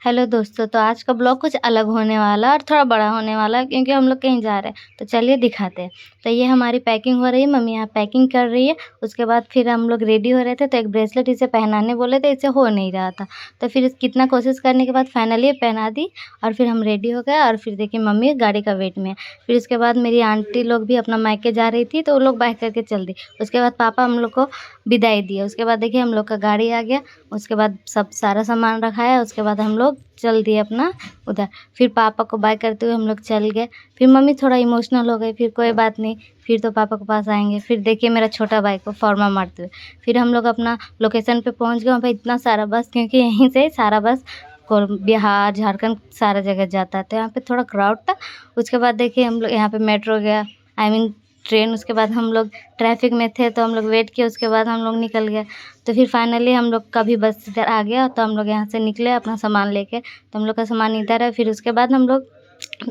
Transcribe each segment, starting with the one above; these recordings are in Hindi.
हेलो दोस्तों, तो आज का ब्लॉग कुछ अलग होने वाला है और थोड़ा बड़ा होने वाला है क्योंकि हम लोग कहीं जा रहे हैं। तो चलिए दिखाते हैं। तो ये हमारी पैकिंग हो रही है, मम्मी यहाँ पैकिंग कर रही है। उसके बाद फिर हम लोग रेडी हो रहे थे, तो एक ब्रेसलेट इसे पहनाने बोले थे, इससे हो नहीं रहा था। तो फिर कितना कोशिश करने के बाद फाइनली पहना दी और फिर हम रेडी हो गए। और फिर देखिए मम्मी गाड़ी का वेट में है। फिर उसके बाद मेरी आंटी लोग भी अपना मायके जा रही थी, तो वो लोग बाइक करके चल दी। उसके बाद पापा हम लोग को विदाई दिए। उसके बाद देखिए हम लोग का गाड़ी आ गया। उसके बाद सब सारा सामान रखा है। उसके बाद हम लोग चल दिए अपना उधर। फिर पापा को बाय करते हुए हम लोग चल गए। फिर मम्मी थोड़ा इमोशनल हो गई, फिर कोई बात नहीं, फिर तो पापा के पास आएंगे। फिर देखिए मेरा छोटा भाई को फॉर्मा मारते हुए। फिर हम लोग अपना लोकेशन पे पहुंच गए। वहाँ पे इतना सारा बस, क्योंकि यहीं से सारा बस को बिहार झारखंड सारा जगह जाता है, तो यहाँ पे थोड़ा क्राउड था। उसके बाद देखिए हम लोग यहाँ पे मेट्रो गया, आई मीन ट्रेन। उसके बाद हम लोग ट्रैफिक में थे तो हम लोग वेट किए। उसके बाद हम लोग निकल गए। तो फिर फाइनली हम लोग का भी बस इधर आ गया, तो हम लोग यहाँ से निकले अपना सामान लेके। तो हम लोग का सामान इधर है। फिर उसके बाद हम लोग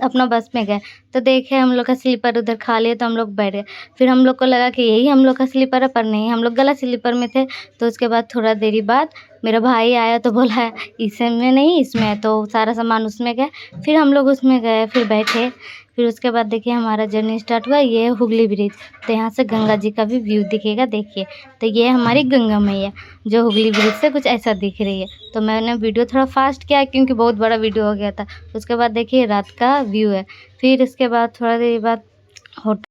अपना बस में गए, तो देखे हम लोग का स्लीपर उधर खाली है, तो हम लोग बैठ गए। फिर हम लोग को लगा कि यही हम लोग का स्लीपर है, पर नहीं, हम लोग गलत स्लीपर में थे। तो उसके बाद थोड़ा देरी बाद मेरा भाई आया तो बोला इसमें नहीं, इसमें है। तो सारा सामान उसमें गए। फिर हम लोग उसमें गए, फिर बैठे। फिर उसके बाद देखिए हमारा जर्नी स्टार्ट हुआ। ये है हुगली ब्रिज। तो यहाँ से गंगा जी का भी व्यू दिखेगा, देखिए। तो ये हमारी गंगा मैया जो हुगली ब्रिज से कुछ ऐसा दिख रही है। तो मैंने वीडियो थोड़ा फास्ट किया क्योंकि बहुत बड़ा वीडियो हो गया था। उसके बाद देखिए रात का व्यू है। फिर इसके बाद थोड़ा देर बाद होटल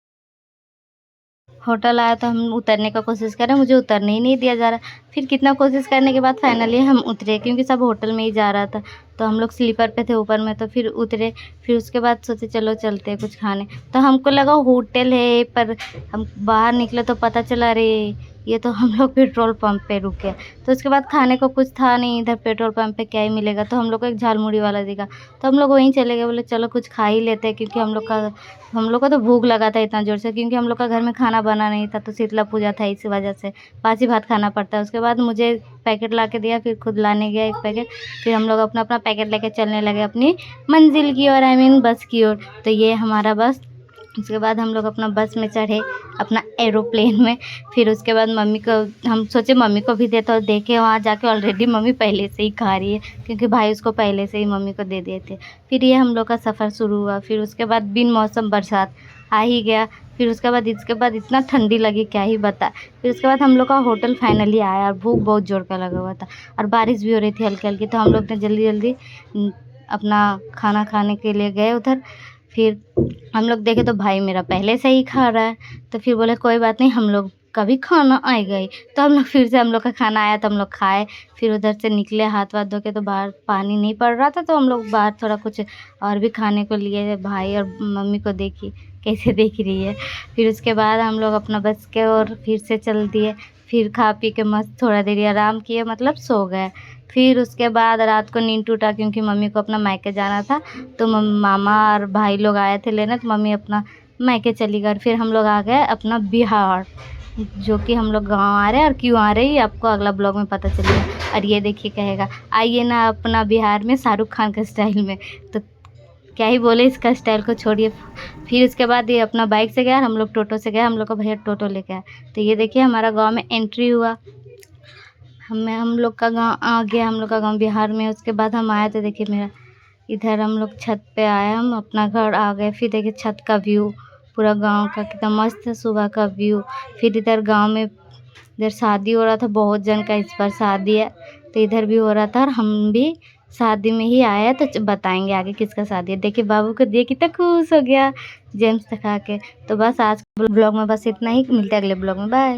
होटल आया, तो हम उतरने का कोशिश कर रहे हैं, मुझे उतरने ही नहीं दिया जा रहा। फिर कितना कोशिश करने के बाद फाइनली हम उतरे, क्योंकि सब होटल में ही जा रहा था। तो हम लोग स्लीपर पे थे ऊपर में, तो फिर उतरे। फिर उसके बाद सोचे चलो चलते हैं कुछ खाने। तो हमको लगा होटल है, पर हम बाहर निकले तो पता चला अरे ये तो हम लोग पेट्रोल पंप पे रुके। तो उसके बाद खाने को कुछ था नहीं इधर, पेट्रोल पंप पे क्या ही मिलेगा। तो हम लोग को एक झालमुड़ी वाला दिखा, तो हम लोग वहीं चले गए। बोले चलो कुछ खा ही लेते हैं, क्योंकि हम लोग को तो भूख लगा था इतना ज़ोर से, क्योंकि हम लोग का घर में खाना बना नहीं था। तो शीतला पूजा था, इसी वजह से बासी भात खाना पड़ता है। उसके बाद मुझे पैकेट ला के दिया, फिर खुद लाने गया एक पैकेट। फिर हम लोग अपना अपना पैकेट लेके चलने लगे अपनी मंजिल की ओर, आई मीन बस की ओर। तो ये हमारा बस। उसके बाद हम लोग अपना बस में चढ़े, अपना एरोप्लेन में। फिर उसके बाद मम्मी को हम सोचे मम्मी को भी देते, और देखे वहाँ जाके ऑलरेडी मम्मी पहले से ही खा रही है, क्योंकि भाई उसको पहले से ही मम्मी को दे दिए थे। फिर ये हम लोग का सफ़र शुरू हुआ। फिर उसके बाद बिन मौसम बरसात आ ही गया। फिर उसके बाद इतना ठंडी लगी क्या ही बता। फिर उसके बाद हम लोग का होटल फाइनली आया, और भूख बहुत ज़ोर का लगा हुआ था, और बारिश भी हो रही थी हल्की हल्की। तो हम लोग ने जल्दी जल्दी अपना खाना खाने के लिए गए उधर। फिर हम लोग देखे तो भाई मेरा पहले से ही खा रहा है। तो फिर बोले कोई बात नहीं, हम लोग का भी खाना आएगा ही। तो हम लोग फिर से हम लोग का खाना आया, तो हम लोग खाए। फिर उधर से निकले हाथ वाथ धो के, तो बाहर पानी नहीं पड़ रहा था, तो हम लोग बाहर थोड़ा कुछ और भी खाने को लिए। भाई और मम्मी को देखी कैसे देख रही है। फिर उसके बाद हम लोग अपना बस के और फिर से चल दिए। फिर खा पी के मस्त थोड़ा देर आराम किए, मतलब सो गए। फिर उसके बाद रात को नींद टूटा, क्योंकि मम्मी को अपना मायके जाना था। तो मामा और भाई लोग आए थे लेने, तो मम्मी अपना मायके चली गई। फिर हम लोग आ गए अपना बिहार, जो कि हम लोग गांव आ रहे हैं। और क्यों आ रहे हैं आपको अगला ब्लॉग में पता चलेगा। और ये देखिए कहेगा आइए ना अपना बिहार में शाहरुख खान के स्टाइल में। तो क्या ही बोले, इसका स्टाइल को छोड़िए। फिर उसके बाद ये अपना बाइक से गया और हम लोग टोटो से गए। हम लोग का भैया टोटो लेके आया। तो ये देखिए हमारा गाँव में एंट्री हुआ। हम लोग का गाँव आ गया, हम लोग का गाँव बिहार में। उसके बाद हम आए, तो देखिए मेरा इधर हम लोग छत पे आए, हम अपना घर आ गए। फिर देखिए छत का व्यू पूरा गांव का कितना मस्त है, सुबह का व्यू। फिर इधर गांव में इधर शादी हो रहा था, बहुत जन का इस बार शादी है। तो इधर भी हो रहा था, और हम भी शादी में ही आए हैं। तो बताएंगे आगे किसका शादी है। देखिए बाबू को देख कितना खुश हो गया जेम्स दिखा के। तो बस आज के ब्लॉग में बस इतना ही, मिलते हैं अगले ब्लॉग में, बाय।